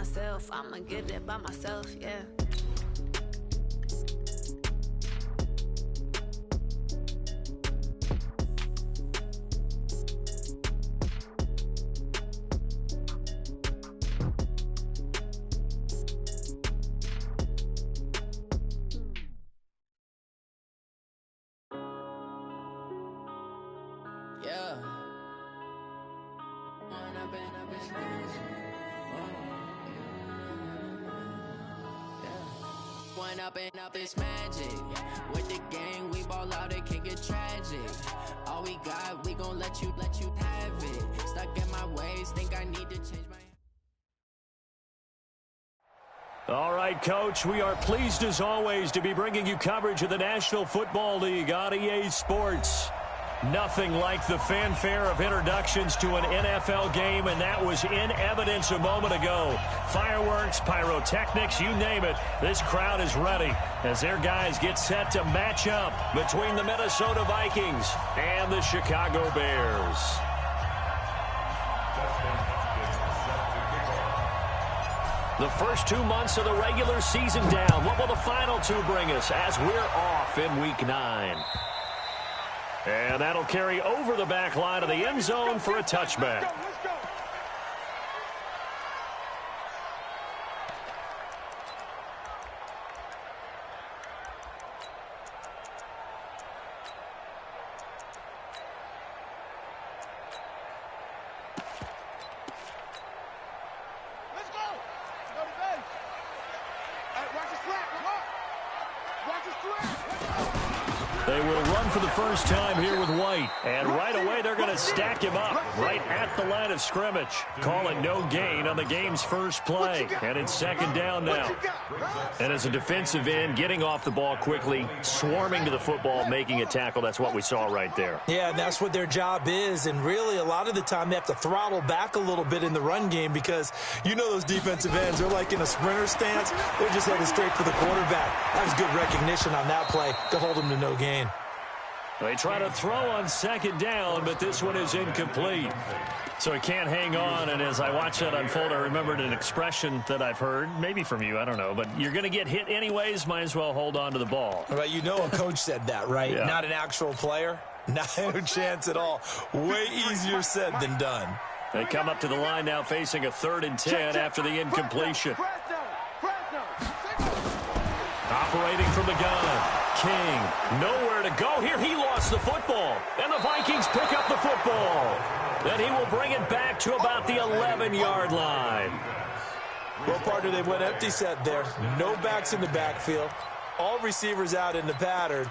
myself. I'ma get there by myself, yeah. Up it's magic. With the gang, we ball out, it can get tragic. All we got, we gon' let you have it. Stuck in my ways, think I need to change my... All right, Coach, we are pleased as always to be bringing you coverage of the National Football League on EA Sports. Nothing like the fanfare of introductions to an NFL game, and that was in evidence a moment ago. Fireworks, pyrotechnics, you name it. This crowd is ready as their guys get set to match up between the Minnesota Vikings and the Chicago Bears. The first 2 months of the regular season down. What will the final two bring us as we're off in Week 9? And that'll carry over the back line of the end zone for a touchback. Let's go. Go to base. Watch the slap. Watch the slap. They will run for the first time here with White. And right away, they're going to stack him up right at the line of scrimmage. Call it no gain on the game's first play. And it's second down now. And as a defensive end, getting off the ball quickly, swarming to the football, making a tackle, that's what we saw right there. Yeah, and that's what their job is. And really, a lot of the time, they have to throttle back a little bit in the run game because you know those defensive ends, they're like in a sprinter stance. They're just headed straight for the quarterback. That was good recognition on that play to hold them to no gain. They try to throw on second down, but this one is incomplete. So he can't hang on, and as I watch that unfold, I remembered an expression that I've heard, maybe from you, I don't know, but you're going to get hit anyways, might as well hold on to the ball. Right, you know a coach said that, right? Yeah. Not an actual player. No chance at all. Way easier said than done. They come up to the line now facing a 3rd and 10 after the incompletion. Operating from the gun. King, nowhere to go here. He lost the football, and the Vikings pick up the football. Then he will bring it back to about the 11-yard line. Well, partner, they went empty set there. No backs in the backfield. All receivers out in the pattern.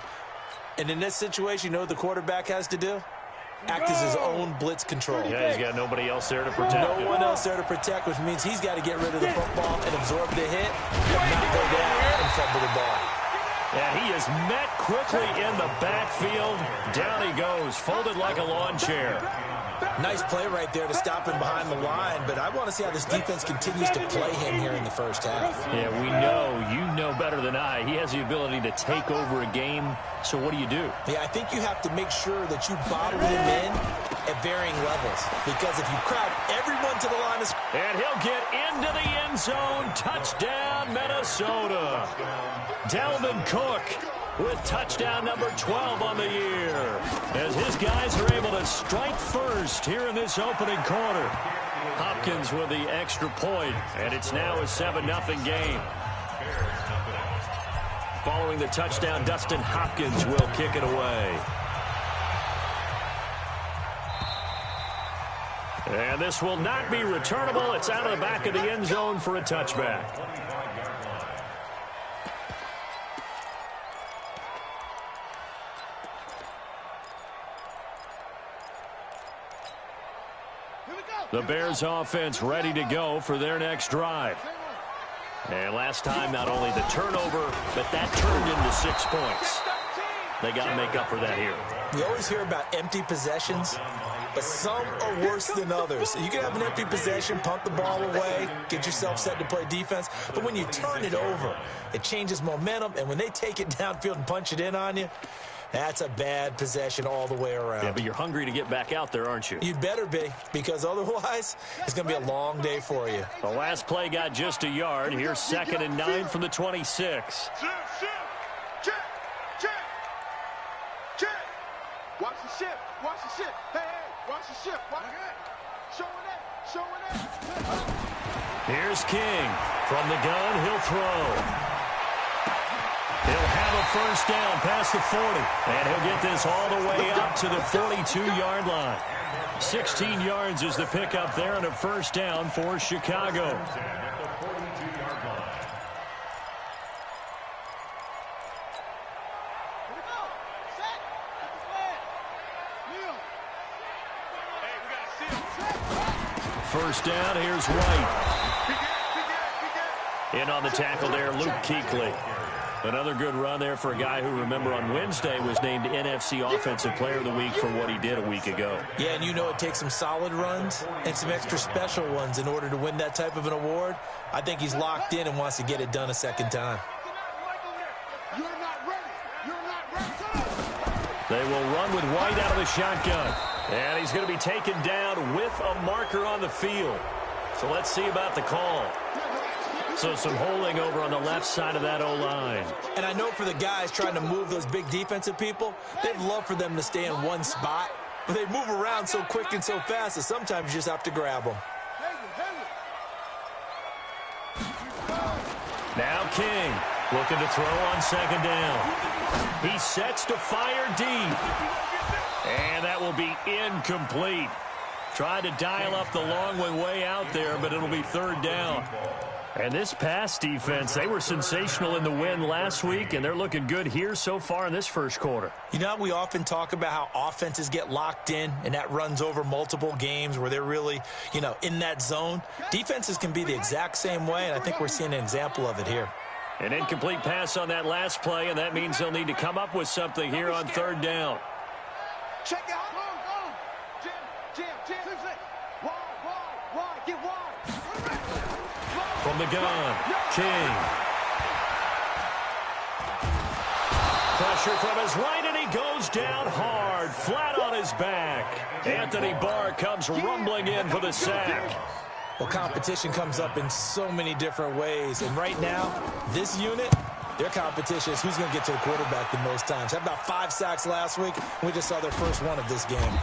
And in this situation, you know what the quarterback has to do? Act as his own blitz control. Yeah, he's got nobody else there to protect him. No one else there to protect, which means he's got to get rid of the football and absorb the hit and not go down and fumble the ball. And he is met quickly in the backfield. Down he goes, folded like a lawn chair. Nice play right there to stop him behind the line, but I want to see how this defense continues to play him here in the first half. Yeah, we know, you know better than I, he has the ability to take over a game, so what do you do? Yeah, I think you have to make sure that you bottle him in at varying levels, because if you crowd everyone to the line of scrimmage. And he'll get into the end zone. Touchdown, Minnesota. Dalvin Cook with touchdown number 12 on the year, as his guys are able to strike first here in this opening quarter. Hopkins with the extra point, and it's now a 7-0 game. Following the touchdown, Dustin Hopkins will kick it away. And this will not be returnable. It's out of the back of the end zone for a touchback. The Bears offense ready to go for their next drive. And last time, not only the turnover, but that turned into 6 points. They got to make up for that here. You always hear about empty possessions, but some are worse than others. You can have an empty possession, punt the ball away, get yourself set to play defense, but when you turn it over, it changes momentum, and when they take it downfield and punch it in on you, That's a bad possession all the way around. Yeah, but you're hungry to get back out there, aren't you? You'd better be, because otherwise it's going to be a long day for you. The last play got just a yard. Here's 2nd and 9 from the 26. Check. Watch the ship. Hey, watch the ship. Showing that. Here's King. From the gun, he'll throw. He'll have a first down past the 40. And he'll get this all the way up to the 42-yard line. 16 yards is the pickup there and a first down for Chicago. First down, here's White. In on the tackle there, Luke Kuechly. Another good run there for a guy who, remember, on Wednesday was named NFC Offensive Player of the Week for what he did a week ago. Yeah, and you know it takes some solid runs and some extra special ones in order to win that type of an award. I think he's locked in and wants to get it done a second time. You're not ready. They will run with White out of the shotgun. And he's going to be taken down with a marker on the field. So let's see about the call. So some holding over on the left side of that O-line. And I know for the guys trying to move those big defensive people, they'd love for them to stay in one spot. But they move around so quick and so fast that sometimes you just have to grab them. Now King looking to throw on 2nd down. He sets to fire deep. And that will be incomplete. Tried to dial up the long way out there, but it'll be 3rd down. And this pass defense, they were sensational in the win last week, and they're looking good here so far in this first quarter. You know, we often talk about how offenses get locked in, and that runs over multiple games where they're really, in that zone. Defenses can be the exact same way, and I think we're seeing an example of it here. An incomplete pass on that last play, and that means they'll need to come up with something here on 3rd down. Check out. Jam. Wide. Get wide. From the gun, King. Pressure from his right, and he goes down hard, flat on his back. Anthony Barr comes rumbling in for the sack. Well, competition comes up in so many different ways, and right now, this unit, their competition is who's going to get to the quarterback the most times. Had about 5 sacks last week, and we just saw their first one of this game.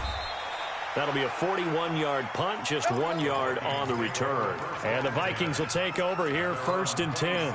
That'll be a 41-yard punt, just 1 yard on the return. And the Vikings will take over here, 1st and 10.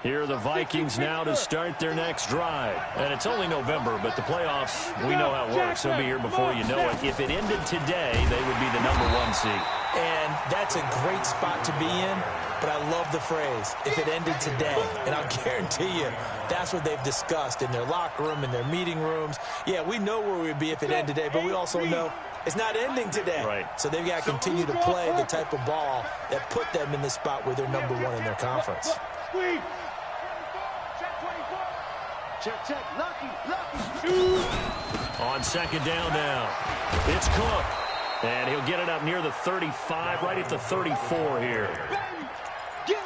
Here are the Vikings now to start their next drive. And it's only November, but the playoffs, we know how it works. They'll be here before you know it. If it ended today, they would be the #1 seed. And that's a great spot to be in, but I love the phrase, if it ended today. And I'll guarantee you, that's what they've discussed in their locker room, in their meeting rooms. Yeah, we know where we'd be if it ended today, but we also know it's not ending today. Right. So they've got to continue to play the type of ball that put them in the spot where they're #1 in their conference. Check. Lucky. On 2nd down now, it's Cook. And he'll get it up near the 35, right at the 34 here.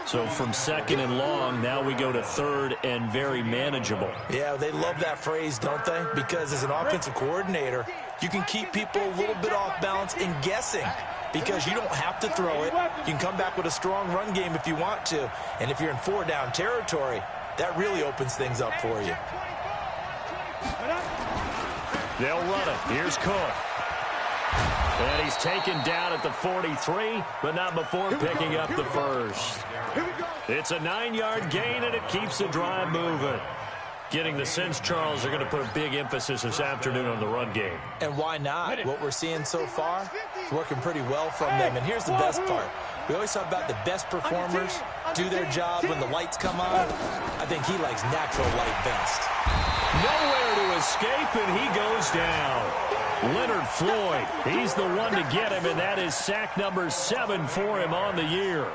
So from 2nd and long, now we go to 3rd and very manageable. Yeah, they love that phrase, don't they? Because as an offensive coordinator, you can keep people a little bit off balance and guessing because you don't have to throw it. You can come back with a strong run game if you want to. And if you're in 4-down territory, that really opens things up for you. They'll run it. Here's Cook. And he's taken down at the 43, but not before picking up the first. It's a 9-yard gain, and it keeps the drive moving. Getting the sense, Charles, are going to put a big emphasis this afternoon on the run game. And why not? What we're seeing so far is working pretty well from them. And here's the best part. We always talk about the best performers do their job when the lights come on. I think he likes natural light best. Nowhere to escape, and he goes down. Leonard Floyd, he's the one to get him, and that is sack number 7 for him on the year.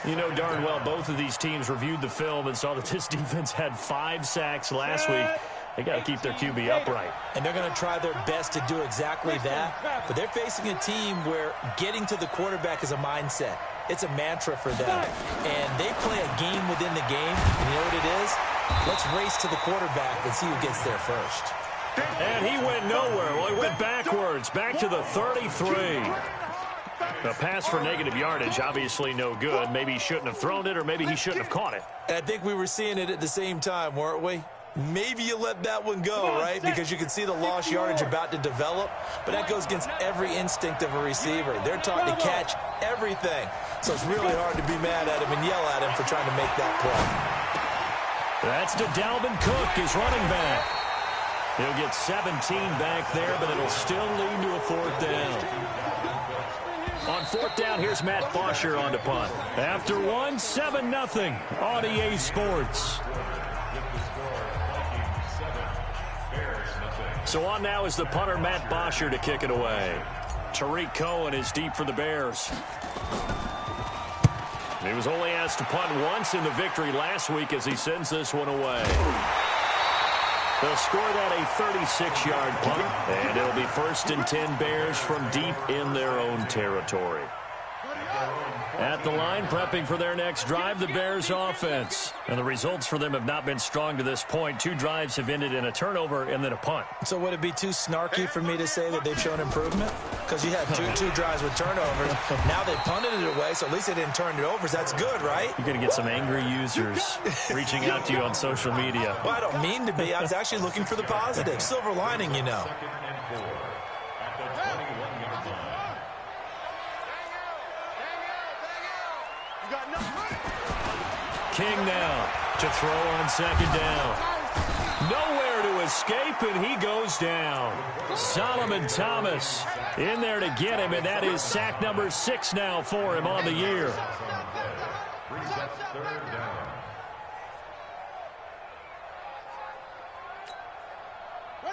You know darn well both of these teams reviewed the film and saw that this defense had 5 sacks last week. They got to keep their QB upright. And they're going to try their best to do exactly that. But they're facing a team where getting to the quarterback is a mindset. It's a mantra for them. And they play a game within the game. And you know what it is? Let's race to the quarterback and see who gets there first. And he went nowhere. Well, he went backwards, back to the 33. A pass for negative yardage, obviously no good. Maybe he shouldn't have thrown it, or maybe he shouldn't have caught it. And I think we were seeing it at the same time, weren't we? Maybe you let that one go, right? Because you can see the lost yardage about to develop. But that goes against every instinct of a receiver. They're taught to catch everything. So it's really hard to be mad at him and yell at him for trying to make that play. That's to Dalvin Cook, his running back. He'll get 17 back there, but it'll still lead to a fourth down. On fourth down, here's Matt Bosher on to punt. After one, 7-0 on EA Sports. So on now is the punter, Matt Bosher, to kick it away. Tariq Cohen is deep for the Bears. He was only asked to punt once in the victory last week as he sends this one away. They'll score that a 36-yard punt, and it'll be 1st and 10 Bears from deep in their own territory. At the line, prepping for their next drive, the Bears offense. And the results for them have not been strong to this point. 2 drives have ended in a turnover and then a punt. So would it be too snarky for me to say that they've shown improvement? Because you had two drives with turnovers. Now they punted it away, so at least they didn't turn it over. So that's good, right? You're going to get some angry users reaching out to you on social media. Well, I don't mean to be. I was actually looking for the positive. Silver lining, you know. King now to throw on 2nd down. Nowhere to escape, and he goes down. Solomon Thomas in there to get him, and that is sack number 6 now for him on the year.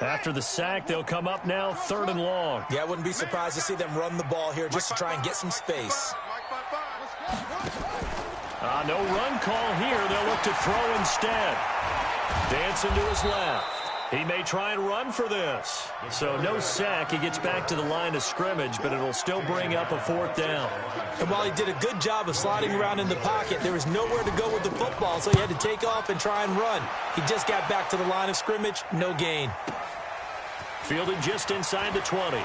After the sack, they'll come up now 3rd and long. Yeah, I wouldn't be surprised to see them run the ball here just to try and get some space. No run call here. They'll look to throw instead. Dancing to his left. He may try and run for this. So no sack. He gets back to the line of scrimmage, but it'll still bring up a 4th down. And while he did a good job of sliding around in the pocket, there was nowhere to go with the football, so he had to take off and try and run. He just got back to the line of scrimmage. No gain. Fielded just inside the 20.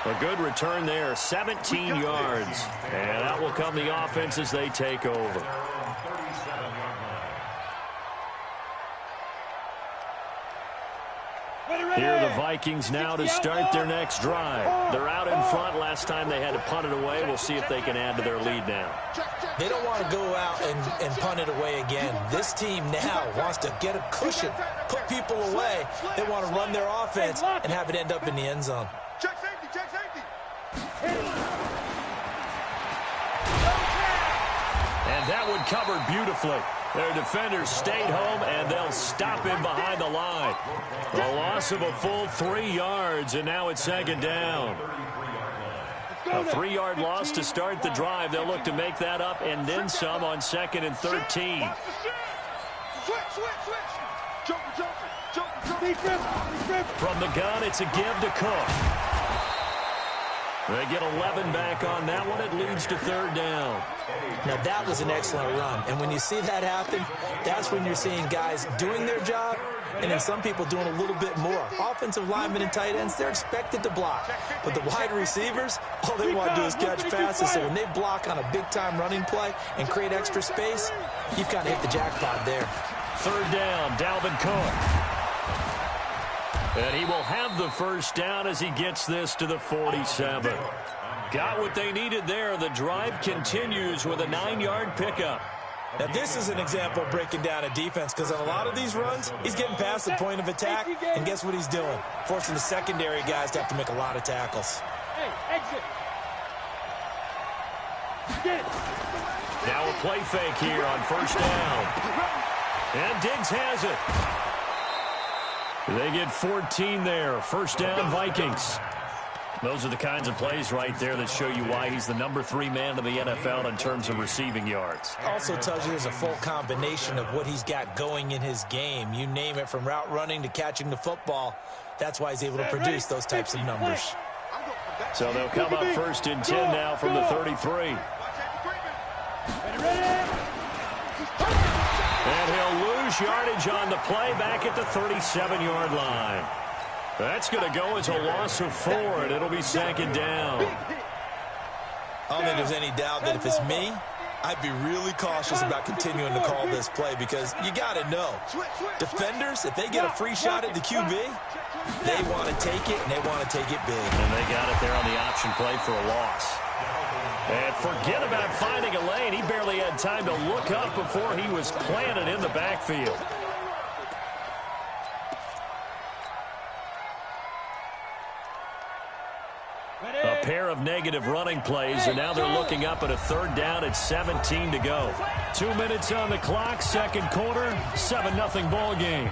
A good return there, 17 yards. And out will come the offense as they take over. Here are the Vikings now to start their next drive. They're out in front. Last time they had to punt it away. We'll see if they can add to their lead now. They don't want to go out and punt it away again. This team now wants to get a cushion, put people away. They want to run their offense and have it end up in the end zone. Check safety, check safety. And that one covered beautifully. Their defenders stayed home, and they'll stop him behind the line. A loss of a full 3 yards, and now it's 2nd down. A 3-yard loss to start the drive. They'll look to make that up and then some on 2nd and 13. From the gun, it's a give to Cook. They get 11 back on that one. It leads to 3rd down. Now, that was an excellent run. And when you see that happen, that's when you're seeing guys doing their job and then some people doing a little bit more. Offensive linemen and tight ends, they're expected to block. But the wide receivers, all they want to do is catch passes. So when they block on a big-time running play and create extra space, you've kind of hit the jackpot there. 3rd down, Dalvin Cook. And he will have the 1st down as he gets this to the 47. Got what they needed there. The drive continues with a 9-yard pickup. Now, this is an example of breaking down a defense because on a lot of these runs, he's getting past the point of attack, and guess what he's doing? Forcing the secondary guys to have to make a lot of tackles. Now a play fake here on 1st down. And Diggs has it. They get 14 there. 1st down, Vikings. Those are the kinds of plays right there that show you why he's the number 3 man in the NFL in terms of receiving yards. Also tells you there's a full combination of what he's got going in his game. You name it, from route running to catching the football. That's why he's able to produce those types of numbers. So they'll come up 1st and 10 now from the 33. And he'll lose yardage on the play back at the 37-yard line. That's going to go as a loss of 4, and it'll be 2nd down. I don't think there's any doubt that if it's me, I'd be really cautious about continuing to call this play, because you got to know, defenders, if they get a free shot at the QB, they want to take it, and they want to take it big. And they got it there on the option play for a loss. And forget about finding a lane. He barely had time to look up before he was planted in the backfield. A pair of negative running plays, and now they're looking up at a 3rd down at 17 to go. 2 minutes on the clock, 2nd quarter, 7-0 ball game.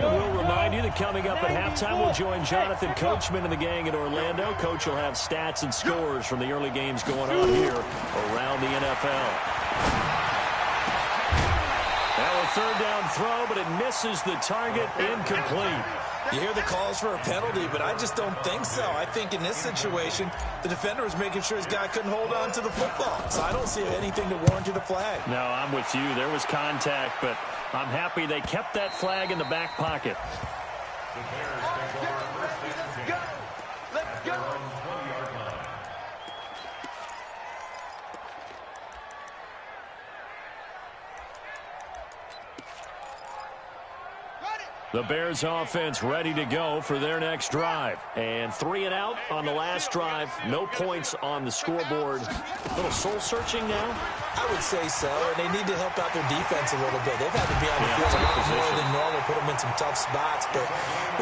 We'll remind you that coming up at halftime, we'll join Jonathan Coachman and the gang in Orlando. Coach will have stats and scores from the early games going on here around the NFL. Now a 3rd down throw, but it misses the target, incomplete. You hear the calls for a penalty, but I just don't think so. I think in this situation, the defender was making sure his guy couldn't hold on to the football. So I don't see anything to warrant the flag. No, I'm with you. There was contact, but I'm happy they kept that flag in the back pocket. Let's go. The Bears offense ready to go for their next drive. And 3 and out on the last drive. No points on the scoreboard. A little soul-searching now? I would say so, and they need to help out their defense a little bit. They've had to be on the field a lot more than normal, put them in some tough spots. But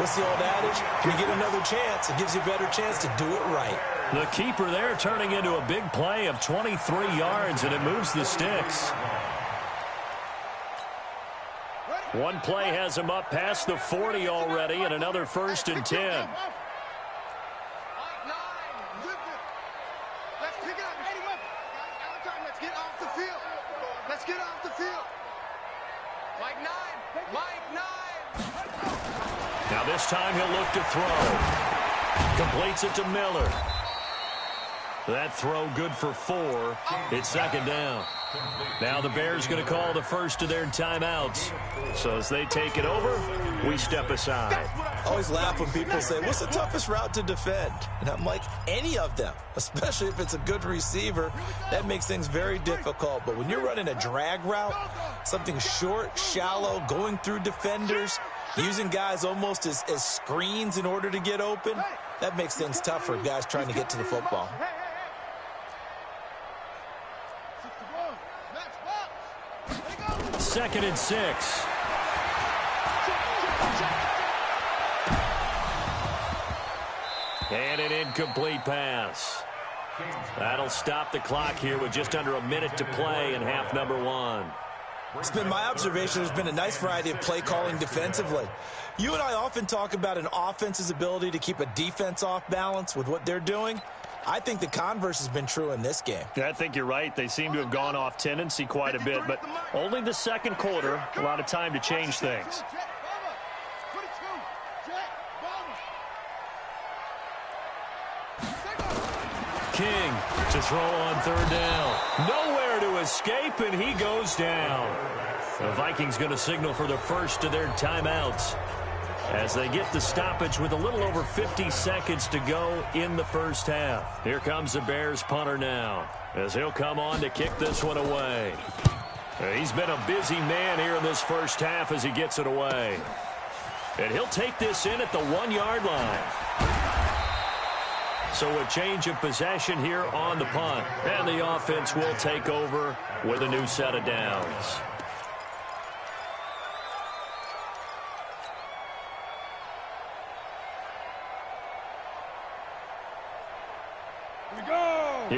what's the old adage? When you get another chance, it gives you a better chance to do it right. The keeper there turning into a big play of 23 yards, and it moves the sticks. One play has him up past the 40 already, and another 1st and 10. Let's pick it up. Let's get off the field. Let's get off the field. Mike 9. Now this time he'll look to throw. Completes it to Miller. That throw good for 4. It's 2nd down. Now the Bears going to call the first of their timeouts. So as they take it over, we step aside. I always laugh when people say, what's the toughest route to defend? And I'm like, any of them, especially if it's a good receiver. That makes things very difficult. But when you're running a drag route, something short, shallow, going through defenders, using guys almost as screens in order to get open, that makes things tough for guys trying to get to the football. 2nd and 6. And an incomplete pass. That'll stop the clock here with just under a minute to play in half number 1. It's been my observation there's been a nice variety of play calling defensively. You and I often talk about an offense's ability to keep a defense off balance with what they're doing. I think the converse has been true in this game. I think you're right. They seem to have gone off tendency quite a bit, but only the 2nd quarter, a lot of time to change things. King to throw on 3rd down. Nowhere to escape, and he goes down. The Vikings going to signal for the first of their timeouts as they get the stoppage with a little over 50 seconds to go in the first half. Here comes the Bears punter now as he'll come on to kick this one away. He's been a busy man here in this first half as he gets it away. And he'll take this in at the 1-yard line. So a change of possession here on the punt. And the offense will take over with a new set of downs.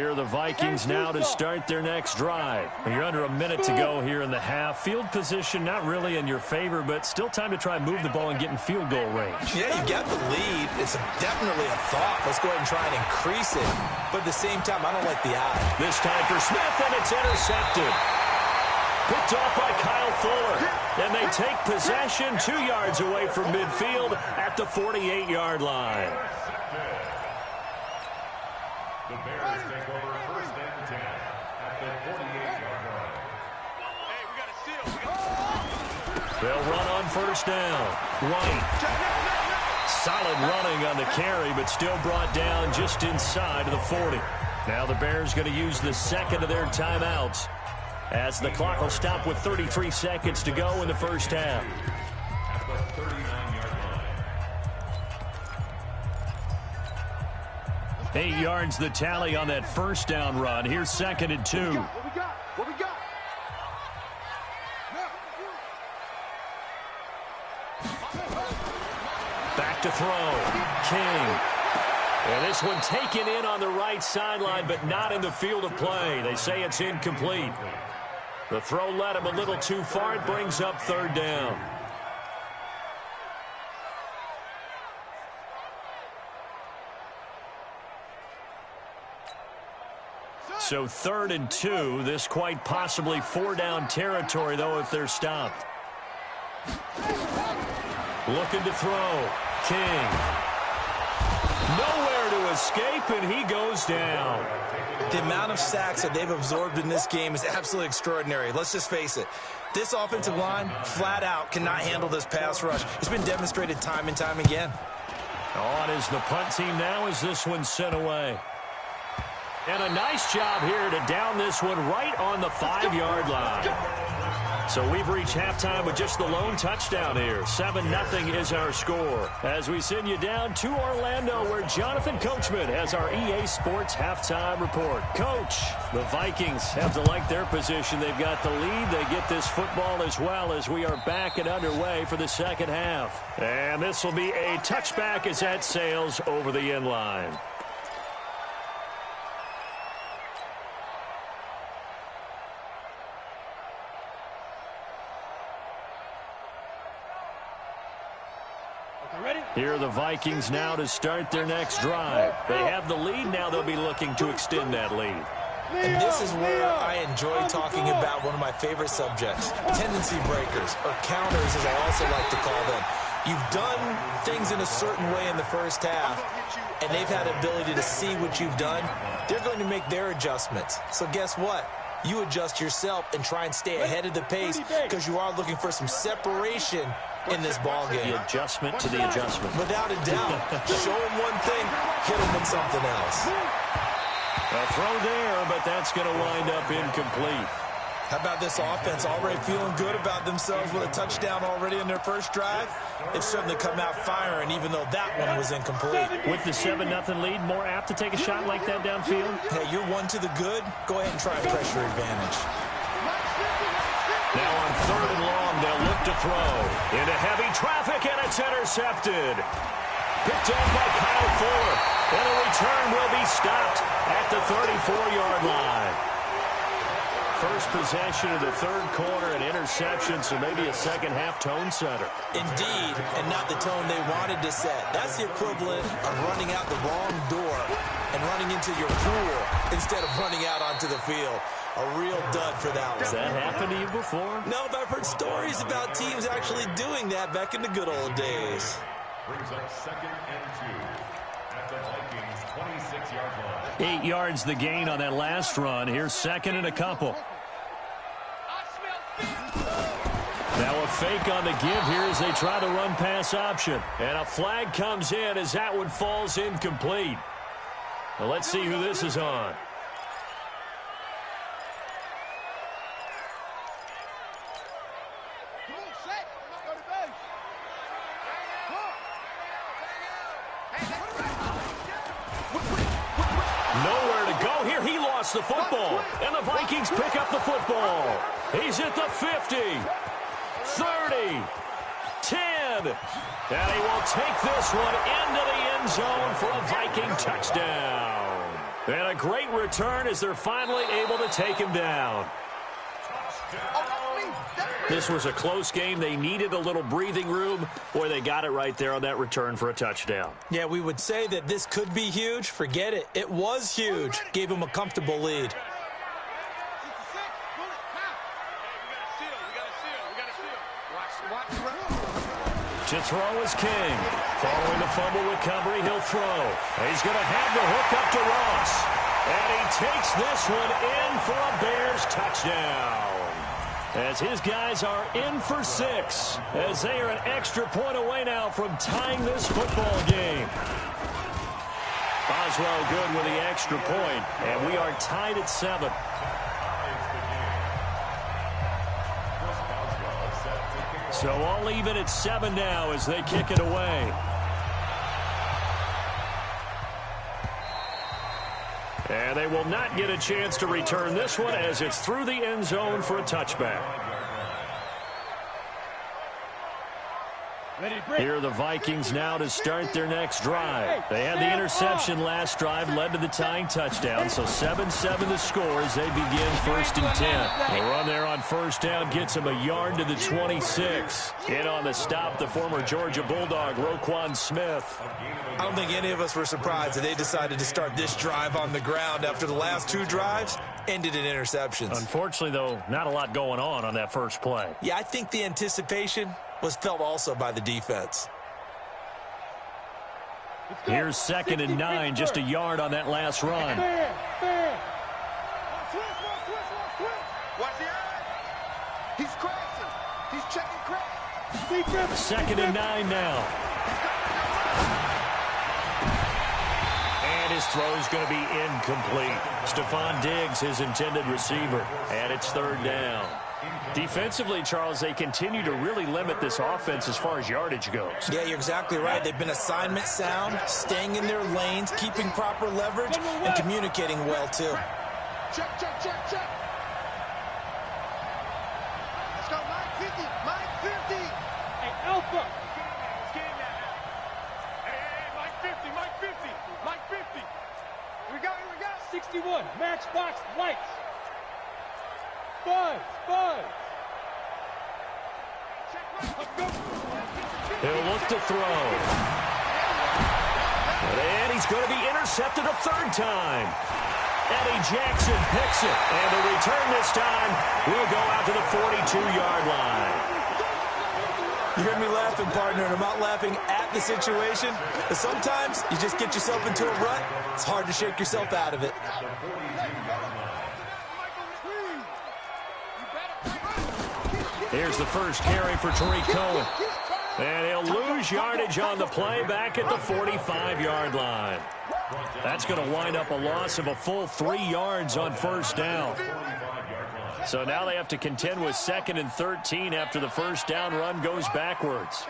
Here are the Vikings now to start their next drive. You're under a minute to go here in the half. Field position not really in your favor, but still time to try and move the ball and get in field goal range. Yeah, you got the lead. It's definitely a thought. Let's go ahead and try and increase it. But at the same time, I don't like the eye. This time for Smith, and it's intercepted. Picked off by Kyle Fuller. And they take possession 2 yards away from midfield at the 48-yard line. The Bears take over first and 10 at the 48-yard line. Hey, we got a steal. They'll run on first down. White. Solid running on the carry, but still brought down just inside of the 40. Now the Bears going to use the second of their timeouts, as the clock will stop with 33 seconds to go in the first half. At the 39-yard line. 8 yards the tally on that first down run. Here's second and 2. What we got? What we got? Back to throw. King. And this one taken in on the right sideline, but not in the field of play. They say it's incomplete. The throw led him a little too far. It brings up third down. So 3rd and 2. This quite possibly 4-down territory, though, if they're stopped. Looking to throw. King. Nowhere to escape, and he goes down. The amount of sacks that they've absorbed in this game is absolutely extraordinary. Let's just face it. This offensive line, flat out, cannot handle this pass rush. It's been demonstrated time and time again. On is the punt team now as this one's sent away. And a nice job here to down this one right on the 5-yard line. So we've reached halftime with just the lone touchdown here. 7-0 is our score. As we send you down to Orlando, where Jonathan Coachman has our EA Sports halftime report. Coach, the Vikings have to like their position. They've got the lead. They get this football as well as we are back and underway for the second half. And this will be a touchback as that sails over the end line. Here are the Vikings now to start their next drive. They have the lead. Now they'll be looking to extend that lead. And this is where I enjoy talking about one of my favorite subjects, tendency breakers, or counters as I also like to call them. You've done things in a certain way in the first half, and they've had the ability to see what you've done. They're going to make their adjustments. So guess what? You adjust yourself and try and stay ahead of the pace because you are looking for some separation in this ball game. The adjustment to the adjustment. Without a doubt. Show them one thing, hit them with something else. A throw there, but that's going to wind up incomplete. How about this offense already feeling good about themselves with a touchdown already in their first drive? They've certainly come out firing, even though that one was incomplete. With the 7-0 lead, more apt to take a shot like that downfield? Hey, you're one to the good. Go ahead and try a pressure advantage. Now on 3rd and long, they'll look to throw. Into heavy traffic, and it's intercepted. Picked up by Kyle Fuller. And a return will be stopped at the 34-yard line. First possession of the third quarter, an interception, so maybe a second-half tone setter. Indeed, and not the tone they wanted to set. That's the equivalent of running out the wrong door and running into your pool instead of running out onto the field. A real dud for that one. Has that happened to you before? No, but I've heard stories about teams actually doing that back in the good old days. Brings up 2nd and 2 at the Vikings 26-yard line. 8 yards the gain on that last run. Here's 2nd and a couple. Now a fake on the give here as they try to run pass option. And a flag comes in as that one falls incomplete. Well, let's see who this is on. Nowhere to go here. He lost the football. And the Vikings pick up the football. He's at the 50, 30, 10. And he will take this one into the end zone for a Viking touchdown. And a great return as they're finally able to take him down. This was a close game. They needed a little breathing room. Boy, they got it right there on that return for a touchdown. Yeah, we would say that this could be huge. Forget it. It was huge. Gave him a comfortable lead. To throw is King. Following the fumble recovery, he'll throw. He's going to have the hook up to Ross. And he takes this one in for a Bears touchdown. As his guys are in for 6. As they are an extra point away now from tying this football game. Boswell good with the extra point. And we are tied at 7. So all even at 7 now as they kick it away. And they will not get a chance to return this one as it's through the end zone for a touchback. Here are the Vikings now to start their next drive. They had the interception last drive, led to the tying touchdown. So 7-7 the score as they begin 1st and 10. The run there on first down gets him a yard to the 26. In on the stop, the former Georgia Bulldog, Roquan Smith. I don't think any of us were surprised that they decided to start this drive on the ground after the last 2 drives ended in interceptions. Unfortunately, though, not a lot going on that first play. Yeah, I think the anticipation was felt also by the defense. Here's 2nd and 9, just a yard on that last run. Watch the eye. He's crashing. He's checking crash. 2nd and 9 now. And his throw's going to be incomplete. Stephon Diggs, his intended receiver. And it's 3rd down. Defensively, Charles, they continue to really limit this offense as far as yardage goes. Yeah, you're exactly right. They've been assignment sound, staying in their lanes, keeping proper leverage, and communicating well, too. Check, check, check, check. Let's go, Mike 50, Mike 50. Hey, Alpha. Let's get that out. Hey, Mike 50, Mike 50, Mike 50. Here we go, 61, matchbox lights. Buzz. He'll look to throw. And he's going to be intercepted a 3rd time. Eddie Jackson picks it. And the return this time will go out to the 42-yard line. You heard me laughing, partner, and I'm not laughing at the situation. But sometimes you just get yourself into a rut. It's hard to shake yourself out of it. Here's the first carry for Tariq Cohen. And he'll lose yardage on the play back at the 45-yard line. That's going to wind up a loss of a full 3 yards on first down. So now they have to contend with 2nd and 13 after the first down run goes backwards.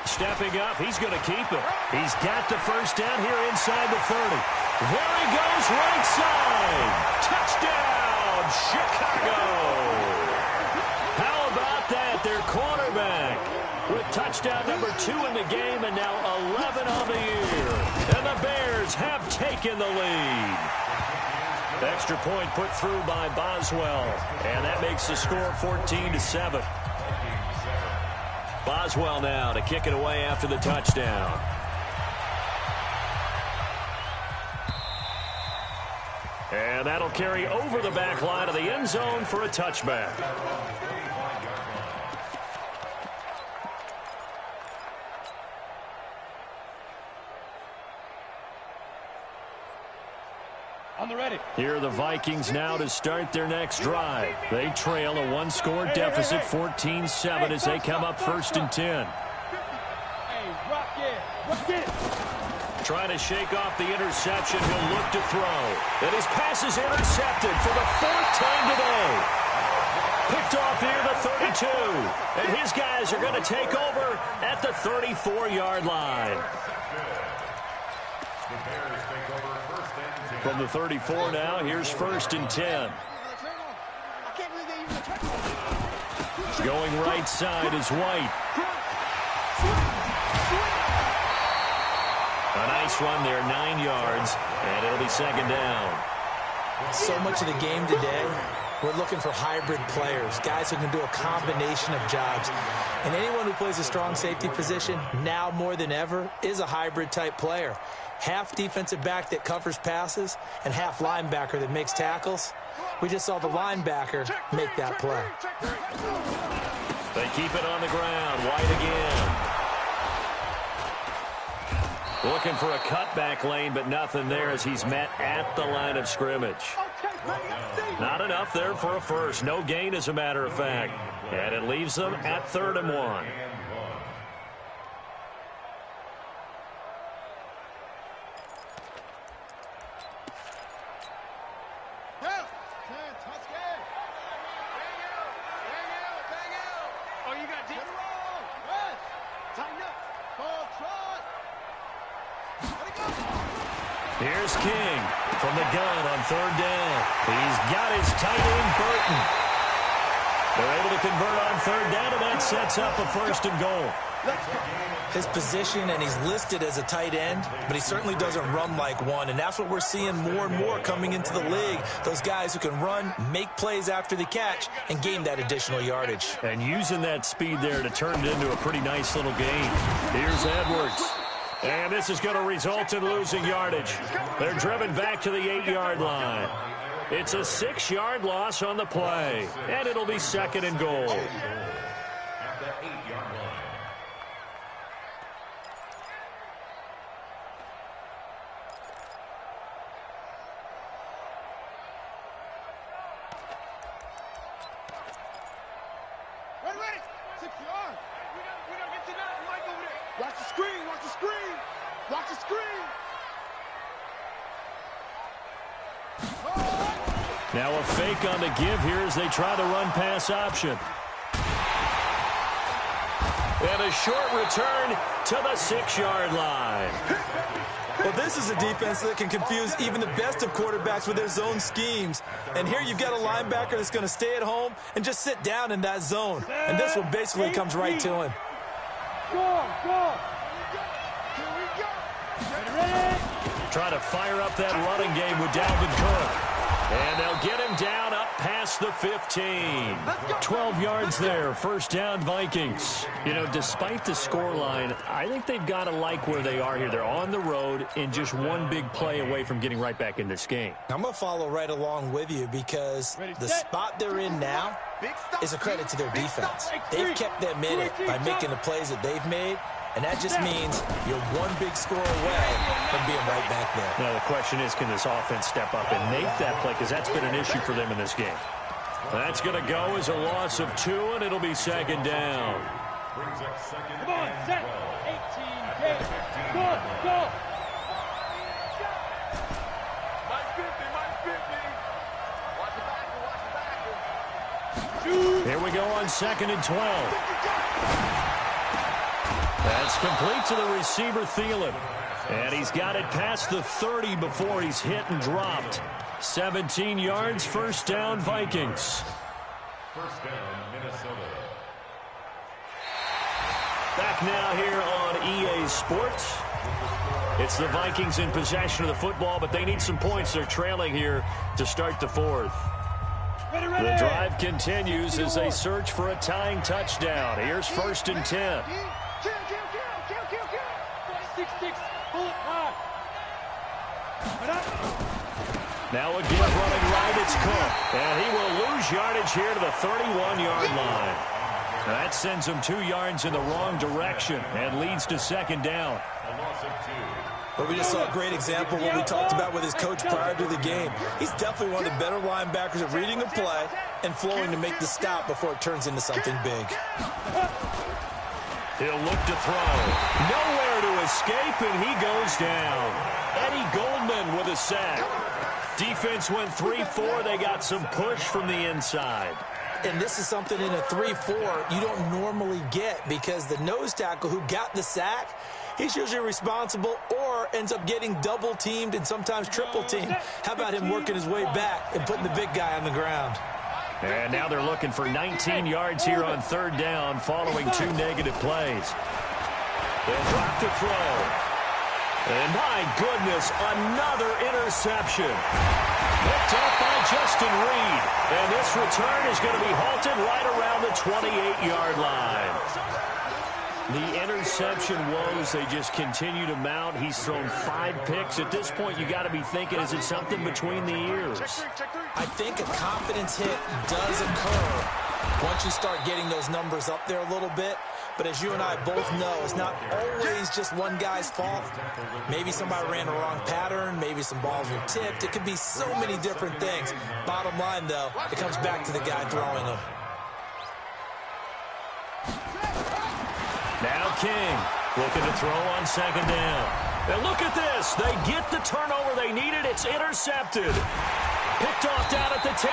Stepping up, he's going to keep it. He's got the first down here inside the 30. There he goes, right side. Touchdown, Chicago. How about that? Their quarterback with touchdown number 2 in the game and now 11 on the year. And the Bears have taken the lead. Extra point put through by Boswell. And that makes the score 14-7. Boswell now to kick it away after the touchdown. And that'll carry over the back line of the end zone for a touchback. On the ready. Here are the Vikings now to start their next drive. They trail a 1-score deficit, 14-7, as they come up 1st and 10. Hey, rock it. Trying to shake off the interception. He'll look to throw. And his pass is intercepted for the 4th time today. Picked off here the 32. And his guys are going to take over at the 34-yard line. From the 34 now, here's 1st and 10. Going right side is White. nice run there, 9 yards, and it'll be second down. So much of the game today, we're looking for hybrid players, guys who can do a combination of jobs. And anyone who plays a strong safety position, now more than ever, is a hybrid-type player. Half defensive back that covers passes and half linebacker that makes tackles. We just saw the linebacker make that play. They keep it on the ground. White again. Looking for a cutback lane, but nothing there as he's met at the line of scrimmage. Not enough there for a first. No gain, as a matter of fact. And it leaves them at 3rd and 1. Here's King from the gun on 3rd down. He's got his tight end, Burton. They're able to convert on 3rd down, and that sets up a 1st and goal. His position, and he's listed as a tight end, but he certainly doesn't run like one, and that's what we're seeing more and more coming into the league. Those guys who can run, make plays after the catch, and gain that additional yardage. And using that speed there to turn it into a pretty nice little gain. Here's Edwards. And this is going to result in losing yardage. They're driven back to the 8-yard line. It's a 6-yard loss on the play, and it'll be 2nd and goal. At the 8-yard line. Ready. 6 yards. We don't get to that. Mike over there. Watch the screen. Watch the screen. Watch the screen. Now a fake on the give here as they try the run-pass option. And a short return to the 6-yard line. Well, this is a defense that can confuse even the best of quarterbacks with their zone schemes. And here you've got a linebacker that's going to stay at home and just sit down in that zone. And this one basically comes right to him. Go. Here we go. Ready. Trying to fire up that running game with Dalvin Cook. And they'll get him down up past the 15. 12 yards there, 1st down Vikings. You know, despite the scoreline, I think they've got to like where they are here. They're on the road and just one big play away from getting right back in this game. I'm going to follow right along with you because the spot they're in now is a credit to their defense. They've kept them in it by making the plays that they've made. And that just means you're one big score away from being right back there. Now, the question is, can this offense step up and make that play? Because that's been an issue for them in this game. That's going to go as a loss of 2, and it'll be 2nd down. Brings up 2nd Come on, and set. 12. 18, go. Mike 50. Watch the back. Here we go on 2nd and 12. That's complete to the receiver, Thielen. And he's got it past the 30 before he's hit and dropped. 17 yards, 1st down, Vikings. 1st down, Minnesota. Back now here on EA Sports. It's the Vikings in possession of the football, but they need some points. They're trailing here to start the 4th. The drive continues as they search for a tying touchdown. Here's 1st and 10. Kill. 6-6, pull it hard. Now a give running right, it's Cook. And he will lose yardage here to the 31-yard line. That sends him 2 yards in the wrong direction and leads to 2nd down. A loss of 2. But we just saw a great example of what we talked about with his coach prior to the game. He's definitely one of the better linebackers at reading a play and flowing to make the stop before it turns into something big. He'll look to throw. Nowhere to escape, and he goes down. Eddie Goldman with a sack. Defense went 3-4. They got some push from the inside. And this is something in a 3-4 you don't normally get because the nose tackle who got the sack, he's usually responsible or ends up getting double-teamed and sometimes triple-teamed. How about him working his way back and putting the big guy on the ground? And now they're looking for 19 yards here on 3rd down following 2 negative plays. They'll drop to throw. And my goodness, another interception. Picked up by Justin Reed. And this return is going to be halted right around the 28-yard line. The interception woes, they just continue to mount. He's thrown 5 picks. At this point, you got to be thinking, is it something between the ears? I think a confidence hit does occur once you start getting those numbers up there a little bit. But as you and I both know, it's not always just one guy's fault. Maybe somebody ran the wrong pattern. Maybe some balls were tipped. It could be so many different things. Bottom line, though, it comes back to the guy throwing them. Now King looking to throw on second down. And look at this. They get the turnover they needed. It's intercepted. Picked off down at the 10.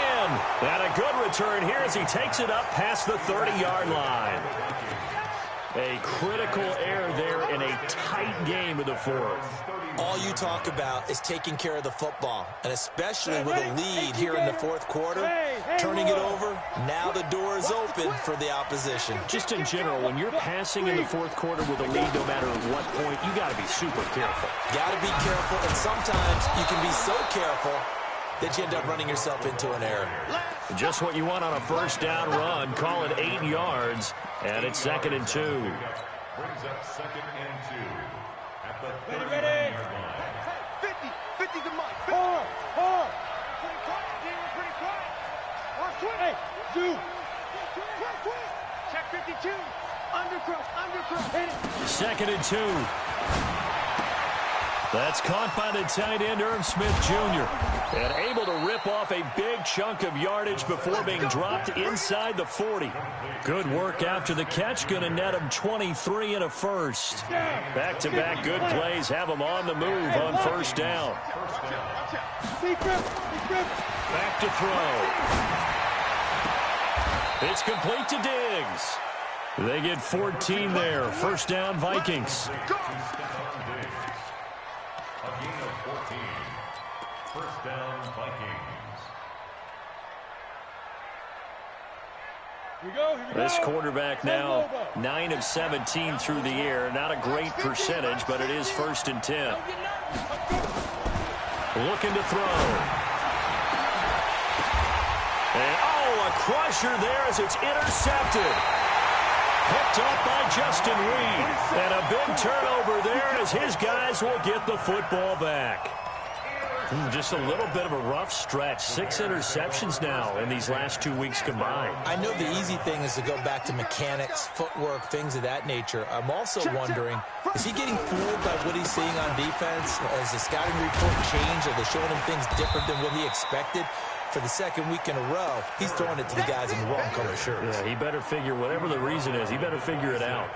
And a good return here as he takes it up past the 30-yard line. A critical error there in a tight game of the fourth. All you talk about is taking care of the football, and especially with a lead here in the fourth quarter, turning it over, now the door is open for the opposition. Just in general, when you're passing in the fourth quarter with a lead, no matter what point, you got to be super careful. Got to be careful, and sometimes you can be so careful that you end up running yourself into an error. Just what you want on a first down run. Call it 8 yards, and it's 2nd and 2. Brings up 2nd and 2 at the 39-yard line. 50 to Mike. 4. Pretty quiet, D. We're pretty quiet. Watch quick. Hey, do. Quick. Check 52. Undercross. Hit it. 2nd and 2. That's caught by the tight end, Irv Smith Jr. And able to rip off a big chunk of yardage before being dropped inside the 40. Good work after the catch. Going to net him 23 and a first. Back-to-back good plays have him on the move on first down. Back to throw. It's complete to Diggs. They get 14 there. First down, Vikings. First down, Vikings. Here we go. This quarterback now 9 of 17 through the air. Not a great percentage, but it is 1st and 10. Looking to throw. And, a crusher there as it's intercepted. Picked up by Justin Reed. And a big turnover there as his guys will get the football back. Just a little bit of a rough stretch. 6 interceptions now in these last 2 weeks combined. I know the easy thing is to go back to mechanics, footwork, things of that nature. I'm also wondering, is he getting fooled by what he's seeing on defense? Has the scouting report changed? Are they showing him things different than what he expected? For the 2nd week in a row, he's throwing it to the guys in the wrong color shirts. Yeah, he better figure, whatever the reason is, he better figure it out.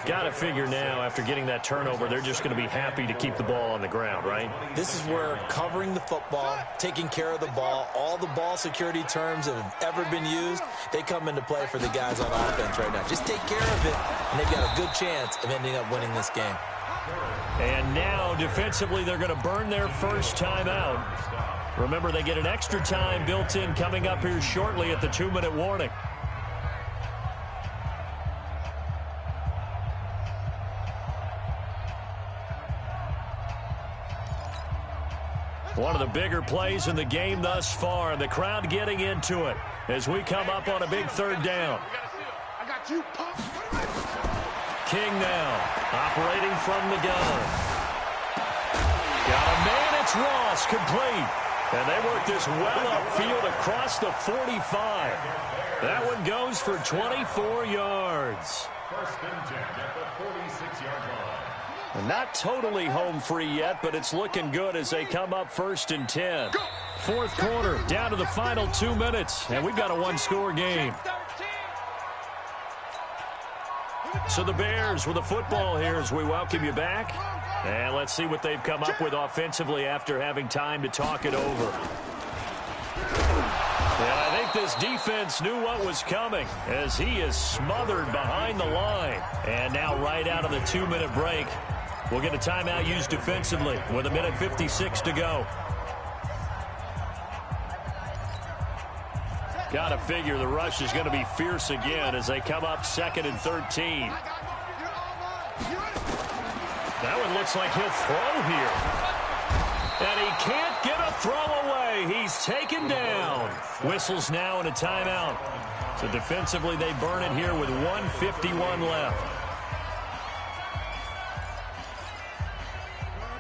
Got to figure now, after getting that turnover, they're just going to be happy to keep the ball on the ground, right? This is where covering the football, taking care of the ball, all the ball security terms that have ever been used, they come into play for the guys on offense right now. Just take care of it, and they've got a good chance of ending up winning this game. And now, defensively, they're going to burn their first time out. Remember, they get an extra time built in coming up here shortly at the 2-minute warning. One of the bigger plays in the game thus far, and the crowd getting into it as we come up on a big 3rd down. I got you. King now operating from the gun. Got a man, it's Ross, complete. And they work this well upfield across the 45. That one goes for 24 yards. 1st and 10 at the 46-yard line. Not totally home free yet, but it's looking good as they come up 1st and 10. Fourth quarter, down to the final 2 minutes, and we've got a 1-score game. So the Bears with the football here as we welcome you back. And let's see what they've come up with offensively after having time to talk it over. And I think this defense knew what was coming as he is smothered behind the line. And now right out of the 2-minute break, we'll get a timeout used defensively with 1:56 to go. Got to figure the rush is going to be fierce again as they come up 2nd and 13. That one looks like he'll throw here. And he can't get a throw away. He's taken down. Whistles now and a timeout. So defensively, they burn it here with 1:51 left.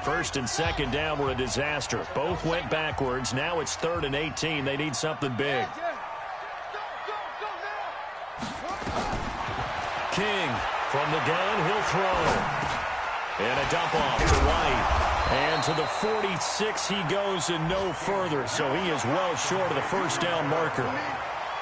First and second down were a disaster. Both went backwards. Now it's 3rd and 18. They need something big. King from the gun. He'll throw. And a dump off to White. And to the 46 he goes and no further. So he is well short of the first down marker.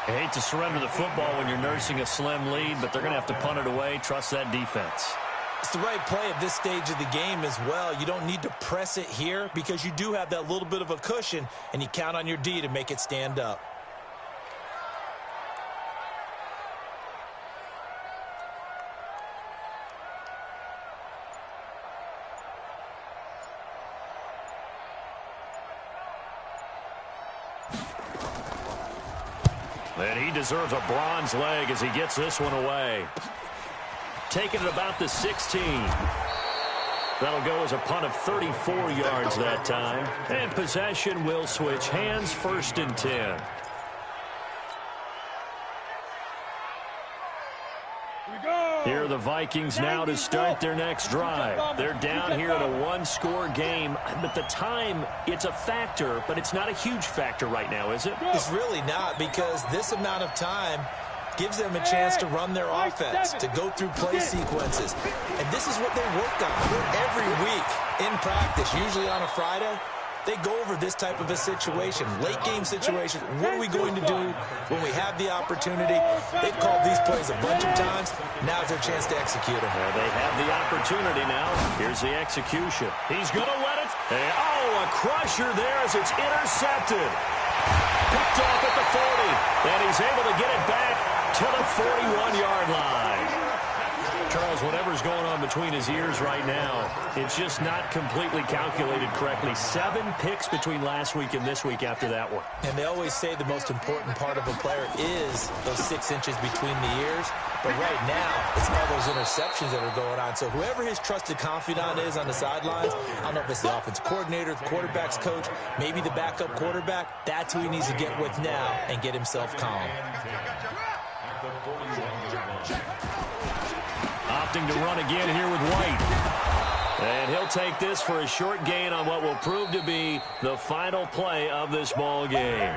I hate to surrender the football when you're nursing a slim lead, but they're going to have to punt it away. Trust that defense. It's the right play at this stage of the game as well. You don't need to press it here because you do have that little bit of a cushion, and you count on your D to make it stand up. And he deserves a bronze leg as he gets this one away. Taking it about the 16. That'll go as a punt of 34 yards that time. And possession will switch hands, 1st and 10. Here are the Vikings now to start their next drive. They're down here in a one-score game. But the time, it's a factor, but it's not a huge factor right now, is it? It's really not, because this amount of time gives them a chance to run their offense, to go through play sequences. And this is what they work on every week in practice, usually on a Friday. They go over this type of a situation, late game situation. What are we going to do when we have the opportunity? They've called these plays a bunch of times. Now's their chance to execute them. Well, they have the opportunity now. Here's the execution. He's going to let it. Oh, a crusher there as it's intercepted. Picked off at the 40. And he's able to get it back to the 41-yard line. Charles, whatever's going on between his ears right now, it's just not completely calculated correctly. 7 picks between last week and this week after that one. And they always say the most important part of a player is those 6 inches between the ears. But right now, it's all those interceptions that are going on. So whoever his trusted confidant is on the sidelines, I don't know if it's the offensive coordinator, the quarterback's coach, maybe the backup quarterback, that's who he needs to get with now and get himself calm. Opting to run again here with White. And he'll take this for a short gain on what will prove to be the final play of this ball game.